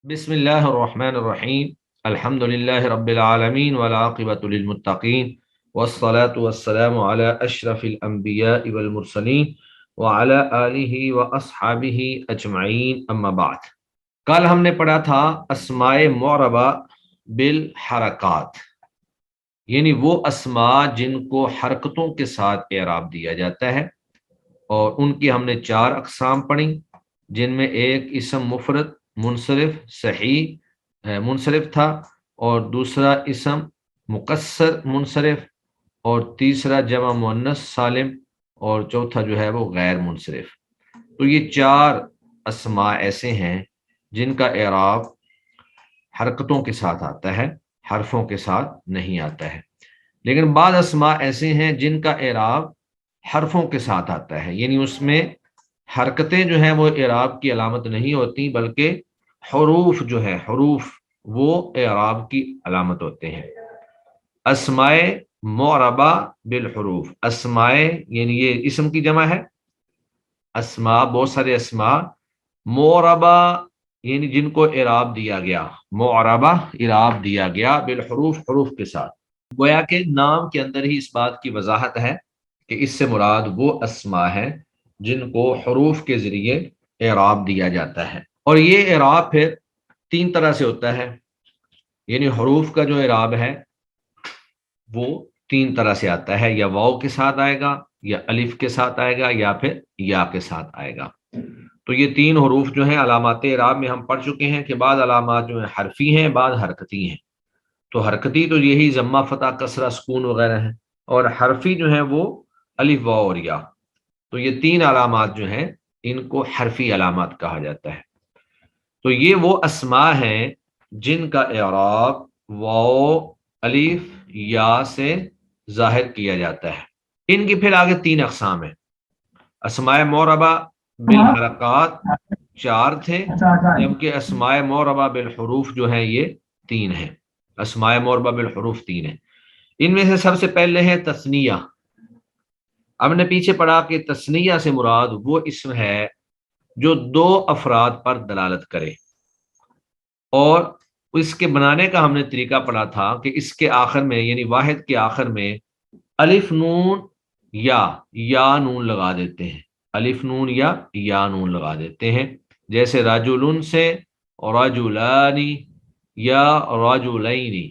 بسم اللہ الرحمن الرحیم الحمد للہ رب العالمین والعاقبۃ للمتقین والصلاة والسلام علی اشرف الانبیاء والمرسلین وعلی آلہ واصحابہ اجمعین اما بعد۔ کل ہم نے پڑھا تھا اسماء معربہ بالحرکات، یعنی وہ اسماء جن کو حرکتوں کے ساتھ اعراب دیا جاتا ہے، اور ان کی ہم نے چار اقسام پڑھی، جن میں ایک اسم مفرد منصرف صحیح منصرف تھا، اور دوسرا اسم مکسر منصرف، اور تیسرا جمع مؤنث سالم، اور چوتھا جو ہے وہ غیر منصرف۔ تو یہ چار اسماء ایسے ہیں جن کا اعراب حرکتوں کے ساتھ آتا ہے، حرفوں کے ساتھ نہیں آتا ہے۔ لیکن بعض اسماء ایسے ہیں جن کا اعراب حرفوں کے ساتھ آتا ہے، یعنی اس میں حرکتیں جو ہیں وہ اعراب کی علامت نہیں ہوتی، بلکہ حروف جو ہے حروف وہ اعراب کی علامت ہوتے ہیں۔ اسماء معربہ بالحروف، اسماء یعنی یہ اسم کی جمع ہے، اسماء بہت سارے اسماء، معربہ یعنی جن کو اعراب دیا گیا، معربہ اعراب دیا گیا بالحروف، حروف کے ساتھ۔ گویا کہ نام کے اندر ہی اس بات کی وضاحت ہے کہ اس سے مراد وہ اسماء ہیں جن کو حروف کے ذریعے اعراب دیا جاتا ہے۔ اور یہ اعراب پھر تین طرح سے ہوتا ہے، یعنی حروف کا جو اعراب ہے وہ تین طرح سے آتا ہے، یا واو کے ساتھ آئے گا، یا الف کے ساتھ آئے گا، یا پھر یا کے ساتھ آئے گا۔ تو یہ تین حروف جو ہیں علامات اعراب میں ہم پڑھ چکے ہیں کہ بعض علامات جو ہیں حرفی ہیں، بعض حرکتی ہیں۔ تو حرکتی تو یہی ضمہ فتح کسرہ سکون وغیرہ ہیں، اور حرفی جو ہیں وہ الف واو اور یا۔ تو یہ تین علامات جو ہیں ان کو حرفی علامات کہا جاتا ہے۔ تو یہ وہ اسماء ہیں جن کا اعراب واو الف یا سے ظاہر کیا جاتا ہے۔ ان کی پھر آگے تین اقسام ہیں۔ اسماء معربہ بالحرکات چار تھے، جبکہ اسماء معربہ بالحروف جو ہیں یہ تین ہیں۔ اسماء معربہ بالحروف تین ہیں۔ ان میں سے سب سے پہلے ہے تثنیہ۔ ہم نے پیچھے پڑھا کہ تثنیہ سے مراد وہ اسم ہے جو دو افراد پر دلالت کرے، اور اس کے بنانے کا ہم نے طریقہ پڑھا تھا کہ اس کے آخر میں یعنی واحد کے آخر میں الف نون یا نون لگا دیتے ہیں، الف نون یا نون لگا دیتے ہیں، جیسے رجل سے رجلانی یا رجلینی۔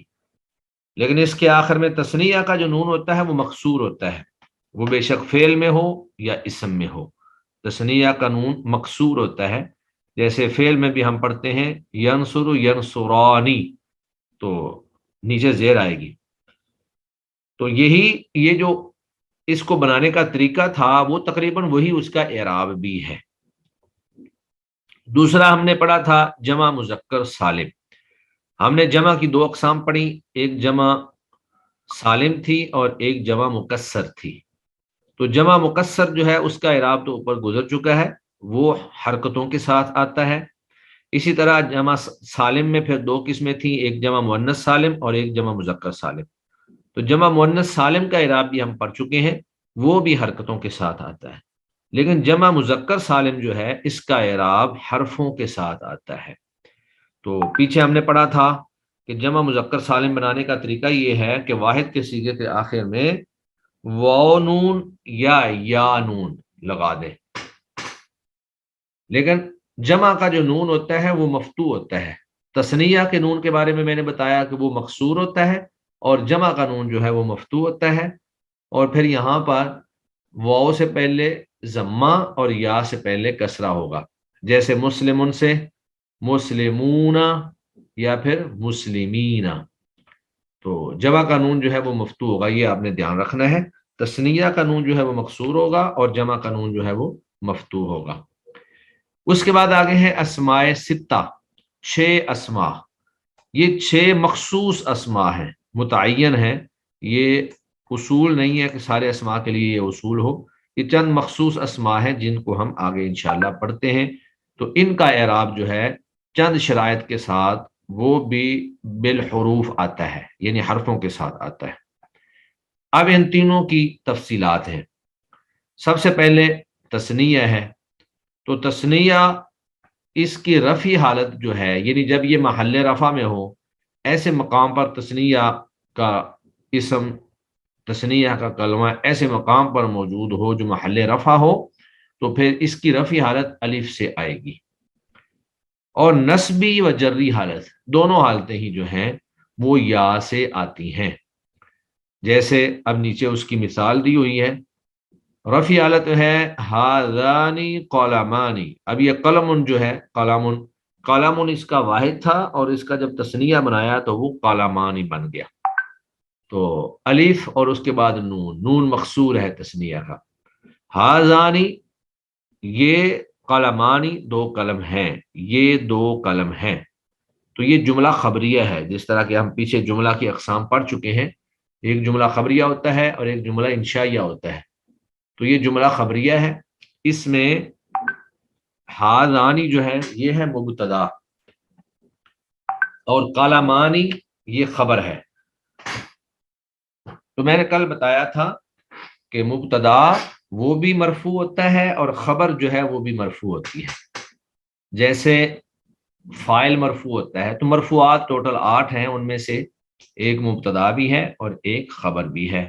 لیکن اس کے آخر میں تثنیہ کا جو نون ہوتا ہے وہ مقصور ہوتا ہے، وہ بے شک فعل میں ہو یا اسم میں ہو، تثنیہ کا نون مقصور ہوتا ہے۔ جیسے فعل میں بھی ہم پڑھتے ہیں ینصر ینصرانی، تو نیچے زیر آئے گی۔ تو یہ جو اس کو بنانے کا طریقہ تھا وہ تقریباً وہی اس کا اعراب بھی ہے۔ دوسرا ہم نے پڑھا تھا جمع مذکر سالم۔ ہم نے جمع کی دو اقسام پڑھی، ایک جمع سالم تھی اور ایک جمع مکسر تھی۔ تو جمع مکسر جو ہے اس کا اعراب تو اوپر گزر چکا ہے، وہ حرکتوں کے ساتھ آتا ہے۔ اسی طرح جمع سالم میں پھر دو قسمیں تھیں، ایک جمع مؤنث سالم اور ایک جمع مذکر سالم۔ تو جمع مؤنث سالم کا اعراب بھی ہم پڑھ چکے ہیں، وہ بھی حرکتوں کے ساتھ آتا ہے۔ لیکن جمع مذکر سالم جو ہے اس کا اعراب حرفوں کے ساتھ آتا ہے۔ تو پیچھے ہم نے پڑھا تھا کہ جمع مذکر سالم بنانے کا طریقہ یہ ہے کہ واحد کے صیغے کے آخر میں واو نون یا نون لگا دے، لیکن جمع کا جو نون ہوتا ہے وہ مفتوح ہوتا ہے۔ تثنیہ کے نون کے بارے میں نے بتایا کہ وہ مقصور ہوتا ہے، اور جمع کا نون جو ہے وہ مفتوح ہوتا ہے، اور پھر یہاں پر واو سے پہلے ضمہ اور یا سے پہلے کسرہ ہوگا، جیسے مسلمون سے مسلمون یا پھر مسلمین۔ تو جمع کا نون جو ہے وہ مفتوح ہوگا، یہ آپ نے دھیان رکھنا ہے۔ تثنیہ کا نون جو ہے وہ مقصور ہوگا اور جمع کا نون جو ہے وہ مفتوح ہوگا۔ اس کے بعد آگے ہیں اسماء ستہ، 6 اسماء۔ یہ 6 مخصوص اسماء ہیں، متعین ہیں، یہ اصول نہیں ہے کہ سارے اسماء کے لیے یہ اصول ہو، یہ چند مخصوص اسماء ہیں جن کو ہم آگے انشاءاللہ پڑھتے ہیں۔ تو ان کا اعراب جو ہے چند شرائط کے ساتھ وہ بھی بالحروف آتا ہے، یعنی حرفوں کے ساتھ آتا ہے۔ اب ان تینوں کی تفصیلات ہیں۔ سب سے پہلے تثنیہ ہے۔ تو تثنیہ اس کی رفعی حالت جو ہے، یعنی جب یہ محل رفع میں ہو، ایسے مقام پر تثنیہ کا اسم، تثنیہ کا کلمہ ایسے مقام پر موجود ہو جو محل رفع ہو، تو پھر اس کی رفعی حالت الف سے آئے گی۔ اور نسبی و جری حالت، دونوں حالتیں ہی جو ہیں وہ یا سے آتی ہیں۔ جیسے اب نیچے اس کی مثال دی ہوئی ہے، رفعی حالت ہے ہاذانی قلمانی، اب یہ قلم جو ہے، قلم اس کا واحد تھا، اور اس کا جب تثنیہ بنایا تو وہ قلمانی بن گیا۔ تو الف اور اس کے بعد نون مقصور ہے تثنیہ کا۔ ہاذانی، یہ قلمانی دو قلم ہیں، یہ دو قلم ہیں۔ تو یہ جملہ خبریہ ہے، جس طرح کہ ہم پیچھے جملہ کی اقسام پڑھ چکے ہیں، ایک جملہ خبریہ ہوتا ہے اور ایک جملہ انشائیہ ہوتا ہے۔ تو یہ جملہ خبریہ ہے، اس میں ہاذانی جو ہے یہ ہے مبتدا، اور قلمانی یہ خبر ہے۔ تو میں نے کل بتایا تھا کہ مبتدا وہ بھی مرفوع ہوتا ہے اور خبر جو ہے وہ بھی مرفوع ہوتی ہے۔ جیسے فاعل مرفوع ہوتا ہے، تو مرفوعات ٹوٹل 8 ہیں، ان میں سے ایک مبتدا بھی ہے اور ایک خبر بھی ہے۔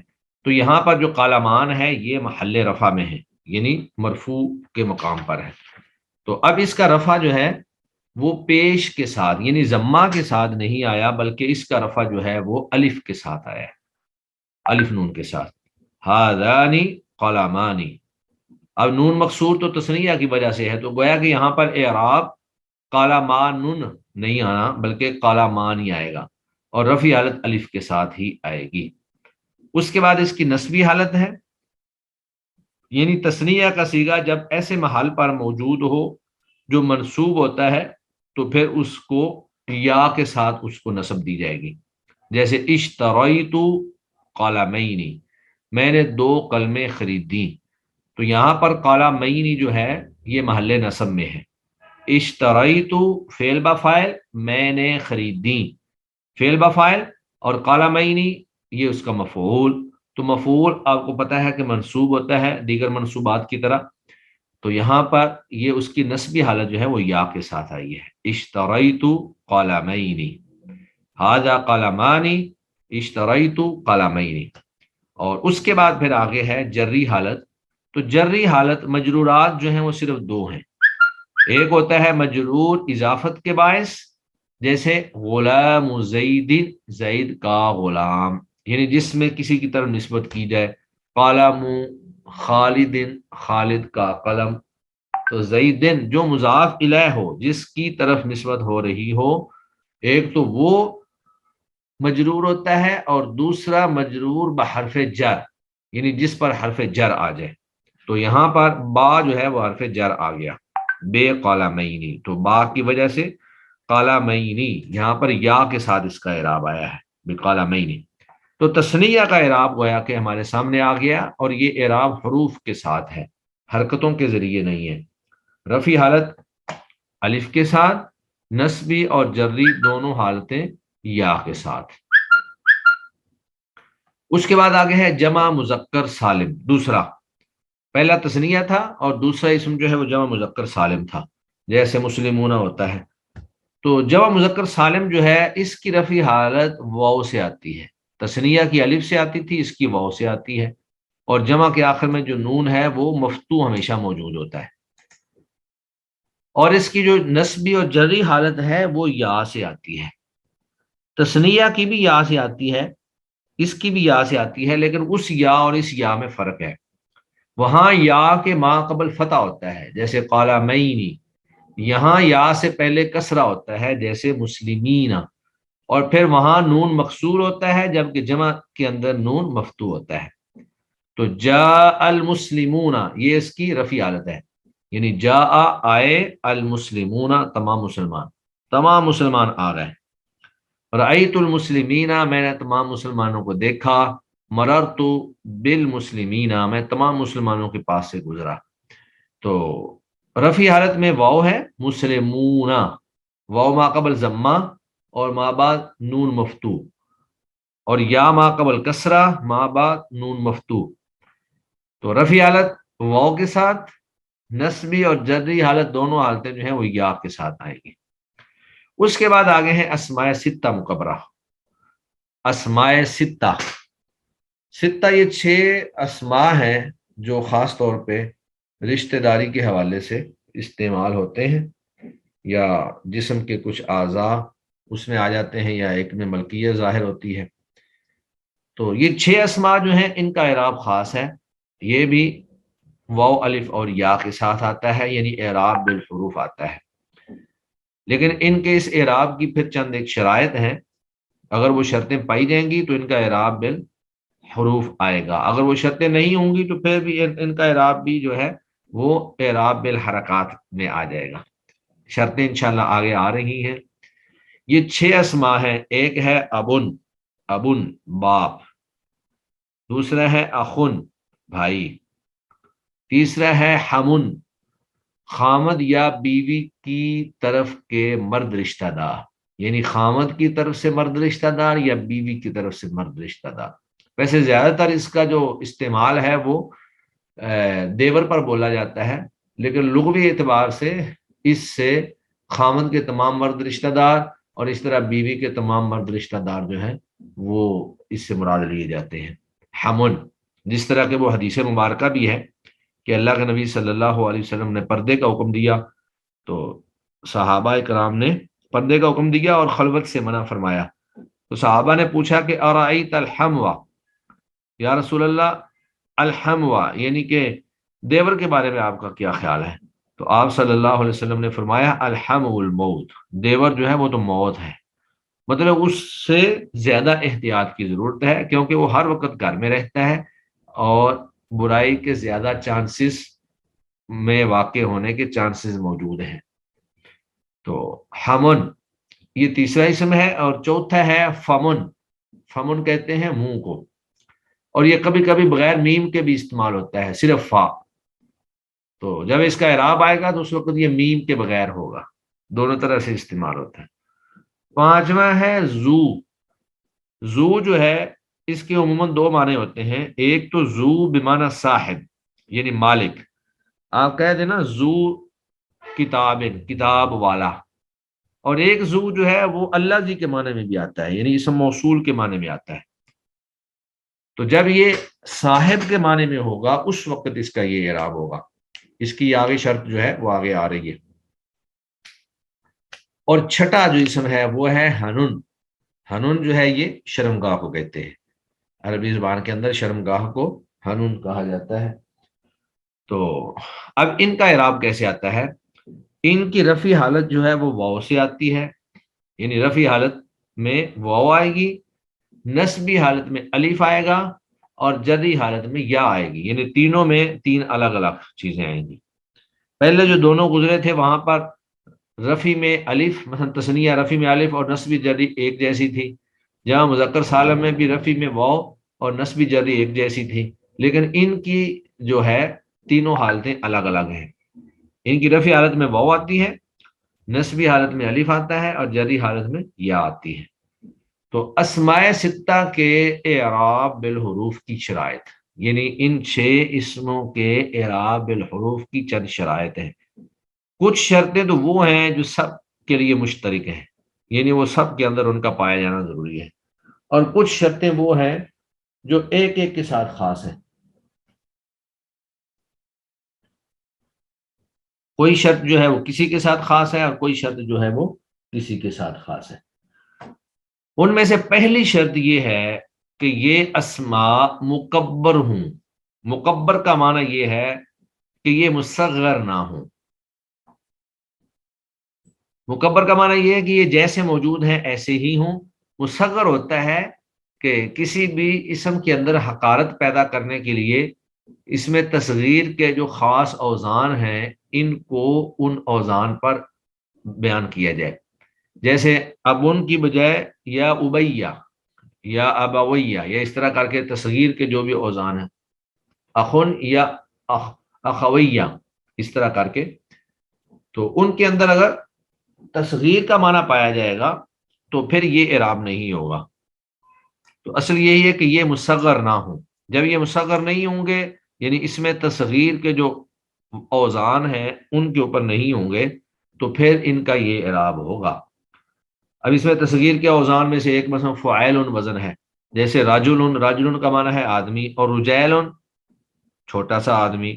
تو یہاں پر جو قلمان ہے یہ محل رفع میں ہے، یعنی مرفوع کے مقام پر ہے۔ تو اب اس کا رفع جو ہے وہ پیش کے ساتھ، یعنی ضمہ کے ساتھ نہیں آیا، بلکہ اس کا رفع جو ہے وہ الف کے ساتھ آیا ہے، الف نون کے ساتھ، ہاذانی قلمانی۔ اب نون مقصور تو تثنیہ کی وجہ سے ہے، تو گویا کہ یہاں پر اعراب قلمان نہیں آنا بلکہ قلمان ہی آئے گا، اور رفعی حالت الف کے ساتھ ہی آئے گی۔ اس کے بعد اس کی نسبی حالت ہے، یعنی تثنیہ کا صیغہ جب ایسے محل پر موجود ہو جو منصوب ہوتا ہے، تو پھر اس کو یا کے ساتھ اس کو نسب دی جائے گی۔ جیسے اشتریت قلمین، میں نے 2 قلمیں خریدی، تو یہاں پر قلمین جو ہے یہ محل نصب میں ہے۔ اشتریت فعل بفاعل، میں نے خریدی فعل بفاعل، اور قلمین یہ اس کا مفعول۔ تو مفعول آپ کو پتہ ہے کہ منصوب ہوتا ہے دیگر منصوبات کی طرح، تو یہاں پر یہ اس کی نسبی حالت جو ہے وہ یا کے ساتھ آئی ہے، اشتریت قلمین، ھذا قلمان، اشتریت قلمین۔ اور اس کے بعد پھر آگے ہے جری حالت۔ تو جری حالت مجرورات جو ہیں وہ صرف 2 ہیں، ایک ہوتا ہے مجرور اضافت کے باعث، جیسے غلام زید، زید کا غلام، یعنی جس میں کسی کی طرف نسبت کی جائے، قلم خالد، خالد کا قلم۔ تو زیدن جو مضاف الیہ ہو، جس کی طرف نسبت ہو رہی ہو، ایک تو وہ مجرور ہوتا ہے، اور دوسرا مجرور بحرف جر، یعنی جس پر حرف جر آ جائے۔ تو یہاں پر با جو ہے وہ حرف جر آ گیا، بے قلمینی، تو با کی وجہ سے قلمینی یہاں پر یا کے ساتھ اس کا اعراب آیا ہے، بے قلمینی۔ تو تثنیہ کا اعراب گویا کہ ہمارے سامنے آ گیا، اور یہ اعراب حروف کے ساتھ ہے، حرکتوں کے ذریعے نہیں ہے۔ رفعی حالت الف کے ساتھ، نسبی اور جری دونوں حالتیں یا کے ساتھ۔ اس کے بعد آگے ہے جمع مذکر سالم، دوسرا، پہلا تثنیہ تھا اور دوسرا اسم جو ہے وہ جمع مذکر سالم تھا، جیسے مسلمون ہوتا ہے۔ تو جمع مذکر سالم جو ہے اس کی رفعی حالت واو سے آتی ہے، تثنیہ کی الف سے آتی تھی، اس کی واو سے آتی ہے، اور جمع کے آخر میں جو نون ہے وہ مفتوح ہمیشہ موجود ہوتا ہے۔ اور اس کی جو نسبی اور جری حالت ہے وہ یا سے آتی ہے، تثنیہ کی بھی یا سے آتی ہے، اس کی بھی یا سے آتی ہے، لیکن اس یا اور اس یا میں فرق ہے۔ وہاں یا کے ما قبل فتح ہوتا ہے جیسے قلمینی، یہاں یا سے پہلے کسرہ ہوتا ہے جیسے مسلمین، اور پھر وہاں نون مکسور ہوتا ہے جبکہ جمع کے اندر نون مفتوح ہوتا ہے۔ تو جاء المسلمون یہ اس کی رفعی حالت ہے، یعنی جاء آئے، المسلمون تمام مسلمان آ گئے۔ رأیت المسلمین میں نے تمام مسلمانوں کو دیکھا، مررت بالمسلمین میں تمام مسلمانوں کے پاس سے گزرا۔ تو رفعی حالت میں واو ہے مسلمون، واو ما قبل ضمہ اور ما بعد نون مفتوح، اور یا ما قبل کسرہ ما بعد نون مفتوح۔ تو رفعی حالت واو کے ساتھ، نسبی اور جری حالت دونوں حالتیں جو ہیں وہ یا کے ساتھ آئیں گی۔ اس کے بعد آگے ہیں اسماء ستہ مکبرہ۔ اسماء ستہ، ستہ یہ 6 اسماء ہیں جو خاص طور پہ رشتہ داری کے حوالے سے استعمال ہوتے ہیں، یا جسم کے کچھ اعضاء اس میں آ جاتے ہیں، یا ایک میں ملکیت ظاہر ہوتی ہے۔ تو یہ 6 اسماء جو ہیں ان کا اعراب خاص ہے، یہ بھی واو الف اور یا کے ساتھ آتا ہے، یعنی اعراب بالحروف آتا ہے۔ لیکن ان کے اس اعراب کی پھر چند ایک شرائط ہیں، اگر وہ شرطیں پائی جائیں گی تو ان کا اعراب بالحروف آئے گا، اگر وہ شرطیں نہیں ہوں گی تو پھر بھی ان کا اعراب بھی جو ہے وہ اعراب بالحرکات میں آ جائے گا۔ شرطیں انشاءاللہ آگے آ رہی ہیں۔ یہ 6 اسماء ہیں، ایک ہے ابن، ابن باپ، دوسرا ہے اخن بھائی، تیسرا ہے حمن خامد یا بیوی کی طرف کے مرد رشتہ دار، یعنی خامد کی طرف سے مرد رشتہ دار یا بیوی کی طرف سے مرد رشتہ دار۔ ویسے زیادہ تر اس کا جو استعمال ہے وہ دیور پر بولا جاتا ہے، لیکن لغوی اعتبار سے اس سے خامد کے تمام مرد رشتہ دار اور اس طرح بیوی کے تمام مرد رشتہ دار جو ہیں وہ اس سے مراد لیے جاتے ہیں۔ حمن، جس طرح کہ وہ حدیث مبارکہ بھی ہے کہ اللہ کے نبی صلی اللہ علیہ وسلم نے پردے کا حکم دیا، تو صحابہ کرام نے پردے کا حکم دیا اور خلوت سے منع فرمایا، تو صحابہ نے پوچھا کہ ارائیت الحموا، یا رسول اللہ الحموا یعنی کہ دیور کے بارے میں آپ کا کیا خیال ہے؟ تو آپ صلی اللہ علیہ وسلم نے فرمایا الحم الموت، دیور جو ہے وہ تو موت ہے، مطلب اس سے زیادہ احتیاط کی ضرورت ہے، کیونکہ وہ ہر وقت گھر میں رہتا ہے اور برائی کے زیادہ چانسز میں واقع ہونے کے چانسز موجود ہیں۔ تو حمن یہ تیسرا اسم ہے، اور چوتھا ہے فمن، فمن کہتے ہیں منہ کو، اور یہ کبھی کبھی بغیر میم کے بھی استعمال ہوتا ہے، صرف فا، تو جب اس کا اعراب آئے گا تو اس وقت یہ میم کے بغیر ہوگا، دونوں طرح سے استعمال ہوتا ہے۔ پانچواں ہے زو، زو جو ہے اس کے عموماً 2 معنی ہوتے ہیں، ایک تو زو بمعنی صاحب یعنی مالک، آپ کہہ دیں نا زو کتاب، کتاب والا، اور ایک زو جو ہے وہ اللہ جی کے معنی میں بھی آتا ہے، یعنی اسم موصول کے معنی میں آتا ہے، تو جب یہ صاحب کے معنی میں ہوگا اس وقت اس کا یہ اعراب ہوگا۔ اس کی آگے شرط جو ہے وہ آگے آ رہی ہے۔ اور چھٹا جو اسم ہے وہ ہے ہنن، ہنن جو ہے یہ شرمگاہ کو کہتے ہیں، عربی زبان کے اندر شرمگاہ کو ہنن کہا جاتا ہے۔ تو اب ان کا اعراب کیسے آتا ہے؟ ان کی رفع حالت جو ہے وہ واو سے آتی ہے، یعنی رفع حالت میں واو آئے گی، نسبی حالت میں الف آئے گا، اور جری حالت میں یا آئے گی، یعنی تینوں میں 3 الگ الگ چیزیں آئیں گی۔ پہلے جو دونوں گزرے تھے وہاں پر رفع میں الف، مثلا تثنیہ رفع میں الف اور نسبی جری ایک جیسی تھی، جہاں مذکر سالم میں بھی رفع میں واو اور نسبی جری ایک جیسی تھی، لیکن ان کی جو ہے تینوں حالتیں الگ الگ ہیں۔ ان کی رفع حالت میں واو آتی ہے، نسبی حالت میں الف آتا ہے، اور جری حالت میں یا آتی ہے۔ تو اسماء ستہ کے اعراب بالحروف کی شرائط، یعنی ان 6 اسموں کے اعراب بالحروف کی چند شرائط ہیں۔ کچھ شرطیں تو وہ ہیں جو سب کے لیے مشترک ہیں، یعنی وہ سب کے اندر ان کا پایا جانا ضروری ہے، اور کچھ شرطیں وہ ہیں جو ایک ایک کے ساتھ خاص ہیں۔ کوئی شرط جو ہے وہ کسی کے ساتھ خاص ہے، اور کوئی شرط جو ہے وہ کسی کے ساتھ خاص ہے۔ ان میں سے پہلی شرط یہ ہے کہ یہ اسماء مکبر ہوں۔ مکبر کا معنی یہ ہے کہ یہ مصغر نہ ہوں۔ مکبر کا معنی یہ ہے کہ یہ جیسے موجود ہیں ایسے ہی ہوں۔ مصغر ہوتا ہے کہ کسی بھی اسم کے اندر حقارت پیدا کرنے کے لیے اس میں تصغیر کے جو خاص اوزان ہیں ان کو ان اوزان پر بیان کیا جائے، جیسے ابن کی بجائے یا ابیہ یا ابویہ، یا اس طرح کر کے تصغیر کے جو بھی اوزان ہیں، اخن یا اخویہ، اس طرح کر کے، تو ان کے اندر اگر تصغیر کا معنی پایا جائے گا تو پھر یہ اعراب نہیں ہوگا۔ تو اصل یہی ہے کہ یہ مصغر نہ ہوں۔ جب یہ مصغر نہیں ہوں گے، یعنی اس میں تصغیر کے جو اوزان ہیں ان کے اوپر نہیں ہوں گے تو پھر ان کا یہ اعراب ہوگا۔ اب اس میں تصغیر کے اوزان میں سے ایک مثلا فعیل وزن ہے، جیسے راجل، راجل کا معنی ہے آدمی، اور رجیل چھوٹا سا آدمی،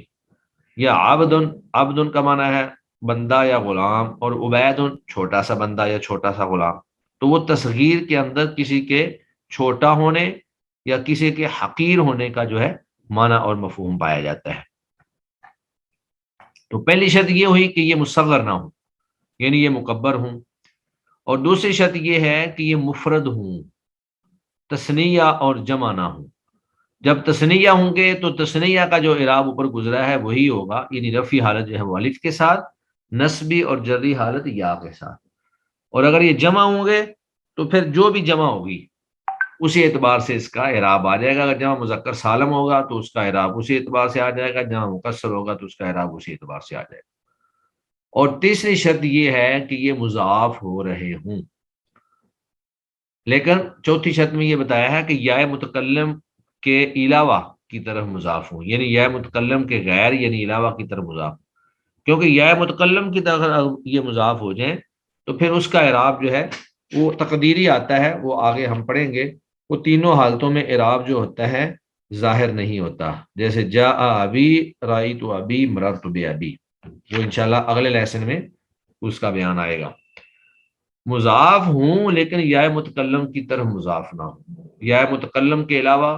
یا عبد، عبد کا معنی ہے بندہ یا غلام، اور عبید چھوٹا سا بندہ یا چھوٹا سا غلام۔ تو وہ تصغیر کے اندر کسی کے چھوٹا ہونے یا کسی کے حقیر ہونے کا جو ہے معنی اور مفہوم پایا جاتا ہے۔ تو پہلی شرط یہ ہوئی کہ یہ مصغر نہ ہو، یعنی یہ مکبر ہوں، اور دوسری شرط یہ ہے کہ یہ مفرد ہوں، تثنیہ اور جمع نہ ہوں۔ جب تثنیہ ہوں گے تو تثنیہ کا جو اعراب اوپر گزرا ہے وہی ہوگا، یعنی رفعی حالت جو ہے وہ الف کے ساتھ، نصبی اور جری حالت یا کے ساتھ۔ اور اگر یہ جمع ہوں گے تو پھر جو بھی جمع ہوگی اسی اعتبار سے اس کا اعراب آ جائے گا۔ اگر جمع مذکر سالم ہوگا تو اس کا اعراب اسی اعتبار سے آ جائے گا، جمع مکسر ہوگا تو اس کا اعراب اسی اعتبار سے آ جائے گا۔ اور تیسری شرط یہ ہے کہ یہ مضاف ہو رہے ہوں، لیکن چوتھی شرط میں یہ بتایا ہے کہ یا متکلم کے علاوہ کی طرف مضاف ہوں، یعنی یا متکلم کے غیر یعنی علاوہ کی طرف مضاف، کیونکہ یا متکلم کی طرف اگر یہ مضاف ہو جائیں تو پھر اس کا اعراب جو ہے وہ تقدیری آتا ہے، وہ آگے ہم پڑھیں گے۔ وہ تینوں حالتوں میں اعراب جو ہوتا ہے ظاہر نہیں ہوتا، جیسے جاء ابی، رأیت ابی، مررت بابی، وہ انشاءاللہ اگلے لیسن میں اس کا بیان آئے گا۔ مضاف ہوں لیکن یا متکلم کی طرف مضاف نہ ہو، یا متکلم کے علاوہ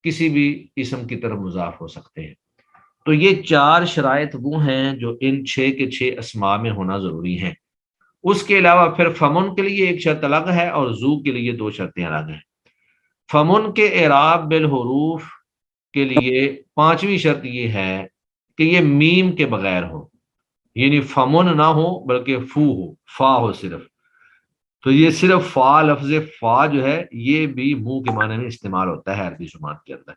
کسی بھی اسم کی طرف مضاف ہو سکتے ہیں۔ تو یہ چار شرائط وہ ہیں جو ان 6 کے 6 اسماء میں ہونا ضروری ہیں۔ اس کے علاوہ پھر فمن کے لیے ایک شرط الگ ہے اور زو کے لیے 2 شرطیں الگ ہیں۔ فمن کے اعراب بالحروف کے لیے 5ویں شرط یہ ہے کہ یہ میم کے بغیر ہو، یعنی فمن نہ ہو بلکہ فو ہو، فا ہو صرف۔ تو یہ صرف فا، لفظ فا جو ہے یہ بھی منہ کے معنی میں استعمال ہوتا ہے عربی زبان کے اندر۔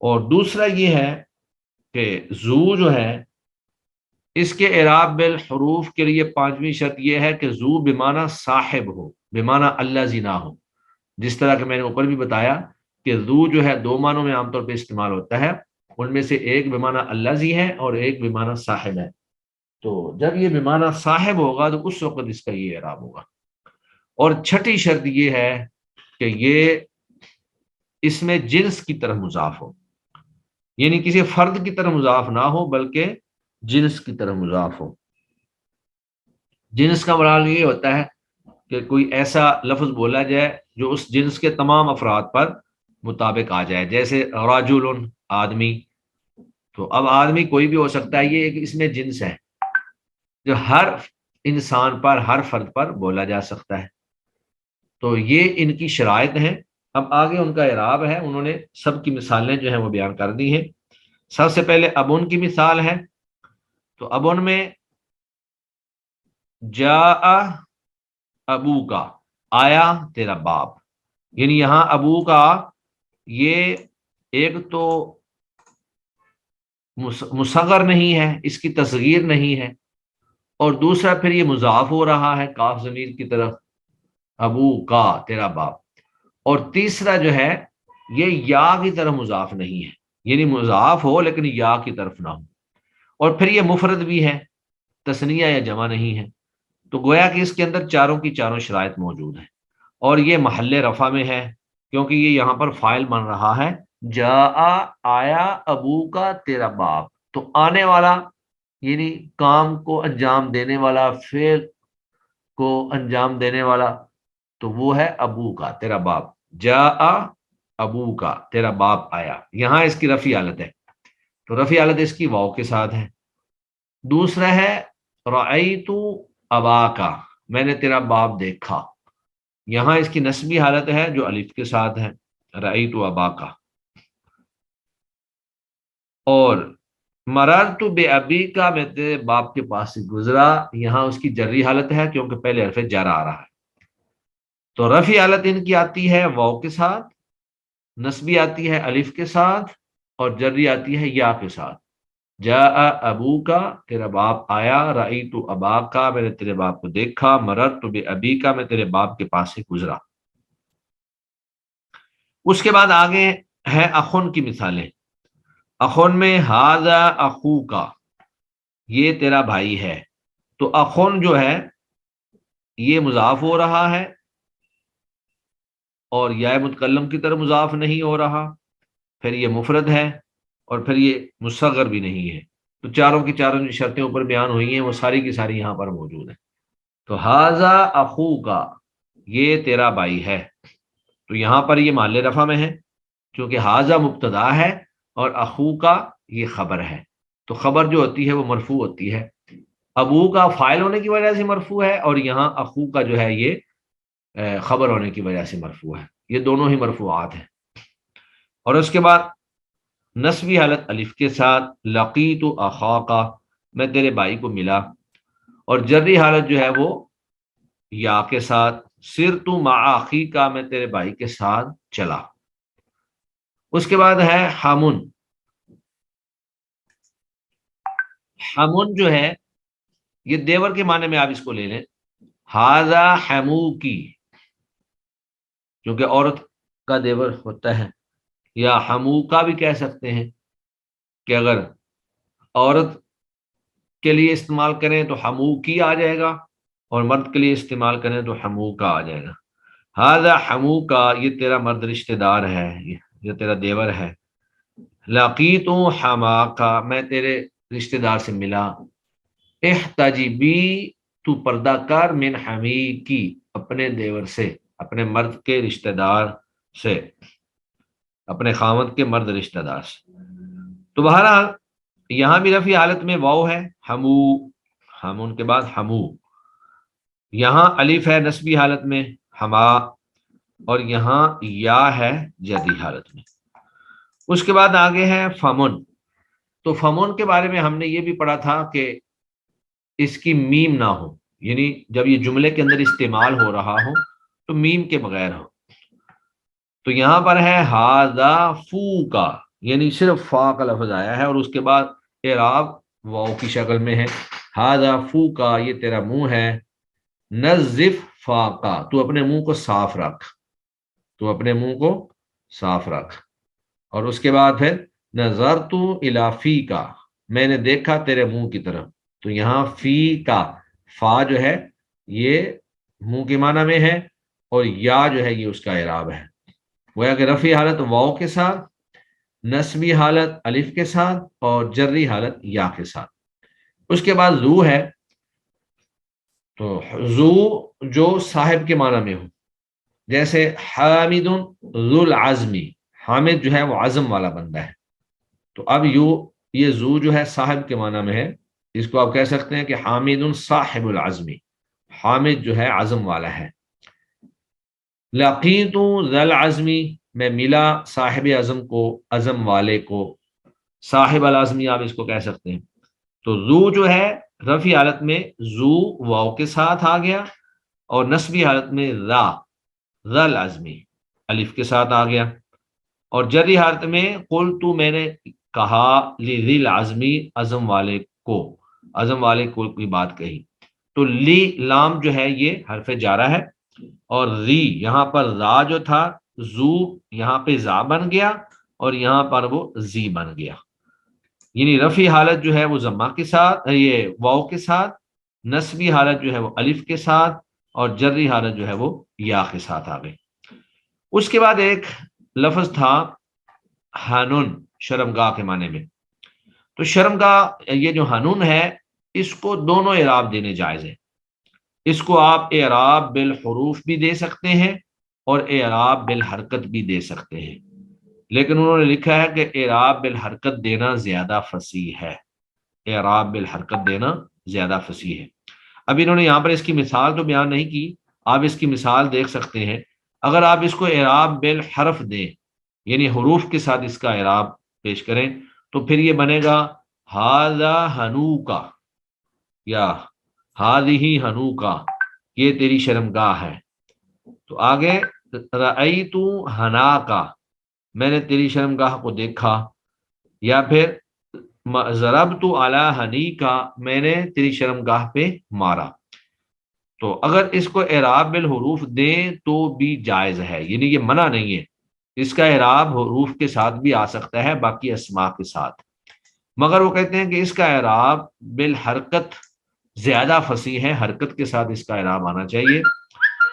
اور دوسرا یہ ہے کہ زو جو ہے اس کے اعراب بالحروف کے لیے 5ویں شرط یہ ہے کہ زو بمعنی صاحب ہو، بمعنی الذی نہ ہو۔ جس طرح کہ میں نے اوپر بھی بتایا کہ زو جو ہے 2 معنوں میں عام طور پہ استعمال ہوتا ہے، ان میں سے ایک بمعنی الذی ہے اور ایک بمعنی صاحب ہے۔ تو جب یہ بمعنی صاحب ہوگا تو اس وقت اس کا یہ اعراب ہوگا۔ اور چھٹی شرط یہ ہے کہ یہ اس میں جنس کی طرف مضاف ہو، یعنی کسی فرد کی طرف مضاف نہ ہو بلکہ جنس کی طرف مضاف ہو۔ جنس کا مراد یہ ہوتا ہے کہ کوئی ایسا لفظ بولا جائے جو اس جنس کے تمام افراد پر مطابق آ جائے، جیسے راجل آدمی۔ تو اب آدمی کوئی بھی ہو سکتا ہے، یہ ایک اس میں جنس ہے جو ہر انسان پر، ہر فرد پر بولا جا سکتا ہے۔ تو یہ ان کی شرائط ہیں۔ اب آگے ان کا اعراب ہے، انہوں نے سب کی مثالیں جو ہیں وہ بیان کر دی ہیں۔ سب سے پہلے ابن کی مثال ہے، تو ابن میں جاء ابو کا، آیا تیرا باپ، یعنی یہاں ابو کا یہ ایک تو مصغر نہیں ہے، اس کی تصغیر نہیں ہے، اور دوسرا پھر یہ مضاف ہو رہا ہے کاف ضمیر کی طرف، ابو کا تیرا باپ، اور تیسرا جو ہے یہ یا کی طرف مضاف نہیں ہے، یعنی مضاف ہو لیکن یا کی طرف نہ ہو، اور پھر یہ مفرد بھی ہے، تثنیہ یا جمع نہیں ہے۔ تو گویا کہ اس کے اندر چاروں کی چاروں شرائط موجود ہیں، اور یہ محل رفع میں ہے کیونکہ یہ یہاں پر فاعل بن رہا ہے، جاء آیا ابو کا تیرا باپ۔ تو آنے والا یعنی کام کو انجام دینے والا، فعل کو انجام دینے والا، تو وہ ہے ابو کا تیرا باپ، جاء ابو کا تیرا باپ آیا، یہاں اس کی رفعی حالت ہے، تو رفعی حالت اس کی واو کے ساتھ ہے۔ دوسرا ہے رأیت ابا کا، میں نے تیرا باپ دیکھا، یہاں اس کی نسبی حالت ہے جو الف کے ساتھ ہے، رأیت ابا کا۔ اور مررت بابی کا، میں تیرے باپ کے پاس سے گزرا، یہاں اس کی جری حالت ہے کیونکہ پہلے حرف جر آ رہا ہے۔ تو رفعی حالت ان کی آتی ہے واو کے ساتھ، نسبی آتی ہے الف کے ساتھ، اور جری آتی ہے یا کے ساتھ۔ جاء ابو کا تیرا باپ آیا، رأیت ابا کا میں نے تیرے باپ کو دیکھا، مررت بابی کا میں تیرے باپ کے پاس سے گزرا۔ اس کے بعد آگے ہے اخن کی مثالیں۔ اخن میں ھذا اخو کا، یہ تیرا بھائی ہے، تو اخن جو ہے یہ مضاف ہو رہا ہے اور یا متکلم کی طرف مضاف نہیں ہو رہا، پھر یہ مفرد ہے، اور پھر یہ مصغر بھی نہیں ہے۔ تو چاروں کی چاروں جو شرطیں اوپر بیان ہوئی ہیں وہ ساری کی ساری یہاں پر موجود ہیں۔ تو ھذا اخوکا، یہ تیرا بھائی ہے، تو یہاں پر یہ محل رفع میں ہے کیونکہ ھذا مبتدا ہے اور اخوکا یہ خبر ہے، تو خبر جو ہوتی ہے وہ مرفوع ہوتی ہے، ابو کا فاعل ہونے کی وجہ سے مرفوع ہے، اور یہاں اخو کا جو ہے یہ خبر ہونے کی وجہ سے مرفوع ہے، یہ دونوں ہی مرفوعات ہیں۔ اور اس کے بعد نسبی حالت الف کے ساتھ لقیت اخاکا، میں تیرے بھائی کو ملا، اور جری حالت جو ہے وہ یا کے ساتھ سرت مع اخیکا، میں تیرے بھائی کے ساتھ چلا۔ اس کے بعد ہے حمن، حمن جو ہے یہ دیور کے معنی میں آپ اس کو لے لیں، ھذا حموکی، کیونکہ عورت کا دیور ہوتا ہے، یا حموکا بھی کہہ سکتے ہیں کہ اگر عورت کے لیے استعمال کریں تو حموکی آ جائے گا، اور مرد کے لیے استعمال کریں تو حموکا آ جائے گا۔ ھذا حموکا، یہ تیرا مرد رشتہ دار ہے، یہ تیرا دیور ہے۔ لقیت حماکا، میں تیرے رشتہ دار سے ملا۔ احتجبی، تو پردہ کر، من حمیکی، اپنے دیور سے، اپنے مرد کے رشتہ دار سے، اپنے خاوند کے مرد رشتہ دار سے۔ تو بہرحال یہاں بھی رفع حالت میں واو ہے، حمو، حمون کے بعد حمو، یہاں الف ہے نسبی حالت میں حما، اور یہاں یا ہے جدی حالت میں۔ اس کے بعد آگے ہے فمن، تو فمن کے بارے میں ہم نے یہ بھی پڑھا تھا کہ اس کی میم نہ ہو، یعنی جب یہ جملے کے اندر استعمال ہو رہا ہو تو میم کے بغیر ہو۔ تو یہاں پر ہے ھذا فو کا، یعنی صرف فا کا لفظ آیا ہے، اور اس کے بعد اعراب واو کی شکل میں ہے، ھذا فو کا، یہ تیرا منہ ہے، نظف فا کا، تو اپنے منہ کو صاف رکھ، تو اپنے منہ کو صاف رکھ۔ اور اس کے بعد پھر نظرت الی فی کا، میں نے دیکھا تیرے منہ کی طرف، تو یہاں فی کا فا جو ہے یہ منہ کے معنی میں ہے، اور یا جو ہے یہ اس کا اعراب ہے، گویا کہ رفعی حالت واو کے ساتھ، نسبی حالت الف کے ساتھ، اور جری حالت یا کے ساتھ۔ اس کے بعد ذو ہے، تو ذو جو صاحب کے معنی میں ہو، جیسے حامد ذو العزمی، حامد جو ہے وہ عزم والا بندہ ہے، تو اب یہ ذو جو ہے صاحب کے معنی میں ہے، اس کو آپ کہہ سکتے ہیں کہ حامد صاحب العزمی، حامد جو ہے عزم والا ہے۔ لقیت ذا العزمی، میں ملا صاحب عزم کو، عزم والے کو، صاحب العزمی آپ اس کو کہہ سکتے ہیں۔ تو ذو جو ہے رفعی حالت میں ذو واو کے ساتھ آ گیا، اور نسبی حالت میں ذا العزمی الف کے ساتھ آ گیا، اور جری حالت میں قلت، میں نے کہا، لذی العزمی، عزم والے کو، عزم والے کو کی بات کہی۔ تو لی لام جو ہے یہ حرف جارہ ہے، اور ذی یہاں پر ذا جو تھا ذو یہاں پہ ذا بن گیا، اور یہاں پر وہ زی بن گیا، یعنی رفعی حالت جو ہے وہ ضمہ کے ساتھ، یہ واو کے ساتھ، نسبی حالت جو ہے وہ الف کے ساتھ، اور جری حالت جو ہے وہ یا کے ساتھ آ گئی۔ اس کے بعد ایک لفظ تھا حنون، شرمگاہ کے معنی میں، تو شرمگاہ یہ جو حنون ہے اس کو دونوں اعراب دینے جائز ہیں، اس کو آپ اعراب بالحروف بھی دے سکتے ہیں اور اعراب بالحرکت بھی دے سکتے ہیں، لیکن انہوں نے لکھا ہے کہ اعراب بالحرکت دینا زیادہ فصیح ہے، اعراب بالحرکت دینا زیادہ فصیح ہے۔ اب انہوں نے یہاں پر اس کی مثال تو بیان نہیں کی، آپ اس کی مثال دیکھ سکتے ہیں، اگر آپ اس کو اعراب بالحرف دیں، یعنی حروف کے ساتھ اس کا اعراب پیش کریں، تو پھر یہ بنے گا ھذا حنوکا، یا ھذہ حنوکا، یہ تیری شرمگاہ ہے۔ تو آگے رأیت حناکا، میں نے تیری شرمگاہ کو دیکھا، یا پھر ضربت علی حنیکا، میں نے تیری شرمگاہ پہ مارا۔ تو اگر اس کو اعراب بالحروف دیں تو بھی جائز ہے، یعنی یہ منع نہیں ہے، اس کا اعراب حروف کے ساتھ بھی آ سکتا ہے، باقی اسماء کے ساتھ۔ مگر وہ کہتے ہیں کہ اس کا اعراب بالحرکت زیادہ فصیح ہے، حرکت کے ساتھ اس کا اعراب آنا چاہیے۔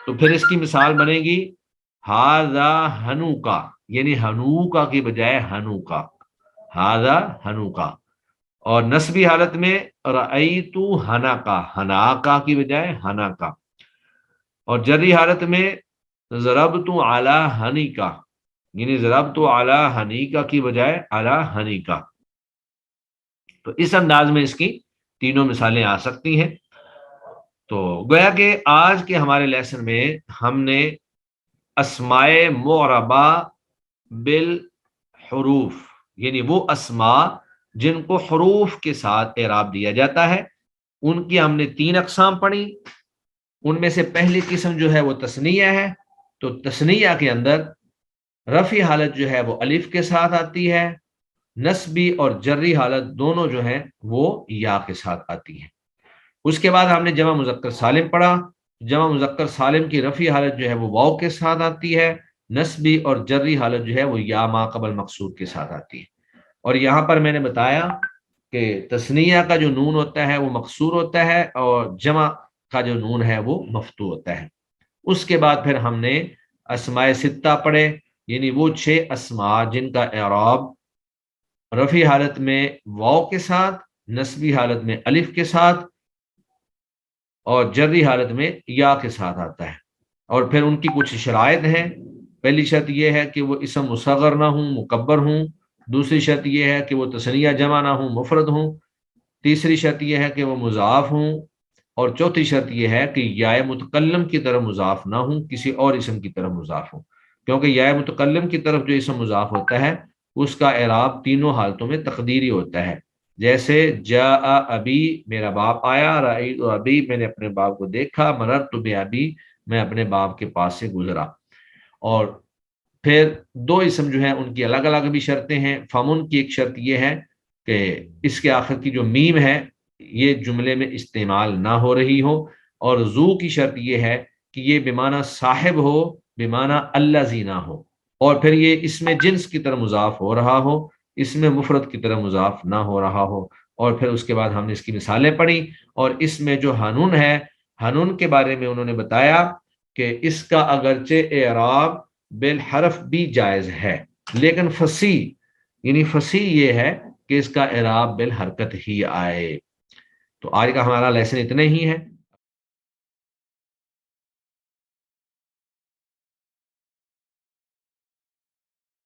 تو پھر اس کی مثال بنے گی ہاذا ہنوکا، یعنی ہنوکا کی بجائے ہنوکا، ہاذا ہنوکا۔ اور نسبی حالت میں رأیتو ہناکا، ہناکا کی بجائے ہناکا۔ اور جری حالت میں ضربت علی ہنیکا، یعنی ضربت علی ہنیکا کی بجائے علی ہنیکا۔ تو اس انداز میں اس کی تینوں مثالیں آ سکتی ہیں۔ تو گویا کہ آج کے ہمارے لیسن میں ہم نے اسماء معربہ بالحروف، یعنی وہ اسماء جن کو حروف کے ساتھ اعراب دیا جاتا ہے، ان کی ہم نے 3 اقسام پڑھی۔ ان میں سے پہلی قسم جو ہے وہ تثنیہ ہے۔ تو تثنیہ کے اندر رفعی حالت جو ہے وہ الف کے ساتھ آتی ہے، نسبی اور جری حالت دونوں جو ہیں وہ یا کے ساتھ آتی ہیں۔ اس کے بعد ہم نے جمع مذکر سالم پڑھا۔ جمع مذکر سالم کی رفعی حالت جو ہے وہ واو کے ساتھ آتی ہے، نسبی اور جری حالت جو ہے وہ یا ما قبل مقصور کے ساتھ آتی ہے۔ اور یہاں پر میں نے بتایا کہ تثنیہ کا جو نون ہوتا ہے وہ مقصور ہوتا ہے، اور جمع کا جو نون ہے وہ مفتوح ہوتا ہے۔ اس کے بعد پھر ہم نے اسماء ستہ پڑھے، یعنی وہ 6 اسماء جن کا اعراب رفعی حالت میں واو کے ساتھ، نسبی حالت میں الف کے ساتھ، اور جری حالت میں یا کے ساتھ آتا ہے۔ اور پھر ان کی کچھ شرائط ہیں۔ پہلی شرط یہ ہے کہ وہ اسم مصغر نہ ہوں، مکبر ہوں۔ دوسری شرط یہ ہے کہ وہ تثنیہ جمع نہ ہوں، مفرد ہوں۔ تیسری شرط یہ ہے کہ وہ مضاف ہوں۔ اور چوتھی شرط یہ ہے کہ یا متکلم کی طرف مضاف نہ ہوں، کسی اور اسم کی طرف مضاف ہوں، کیونکہ یا متکلم کی طرف جو اسم مضاف ہوتا ہے اس کا اعراب تینوں حالتوں میں تقدیری ہوتا ہے۔ جیسے جاء ابی، میرا باپ آیا، رأیت ابی، میں نے اپنے باپ کو دیکھا، مررت بابی، میں اپنے باپ کے پاس سے گزرا۔ اور پھر 2 اسم جو ہیں ان کی الگ الگ بھی شرطیں ہیں۔ فمن کی ایک شرط یہ ہے کہ اس کے آخر کی جو میم ہے یہ جملے میں استعمال نہ ہو رہی ہو، اور ذو کی شرط یہ ہے کہ یہ بمعنی صاحب ہو، بمعنی الذی نہ ہو، اور پھر یہ اس میں جنس کی طرح مضاف ہو رہا ہو، اس میں مفرد کی طرح مضاف نہ ہو رہا ہو۔ اور پھر اس کے بعد ہم نے اس کی مثالیں پڑھی۔ اور اس میں جو ہنون ہے، ہنون کے بارے میں انہوں نے بتایا کہ اس کا اگرچہ اعراب بالحرف بھی جائز ہے، لیکن فصیح، یعنی فصیح یہ ہے کہ اس کا اعراب بالحرکت ہی آئے۔ تو آج کا ہمارا لیسن اتنے ہی ہے۔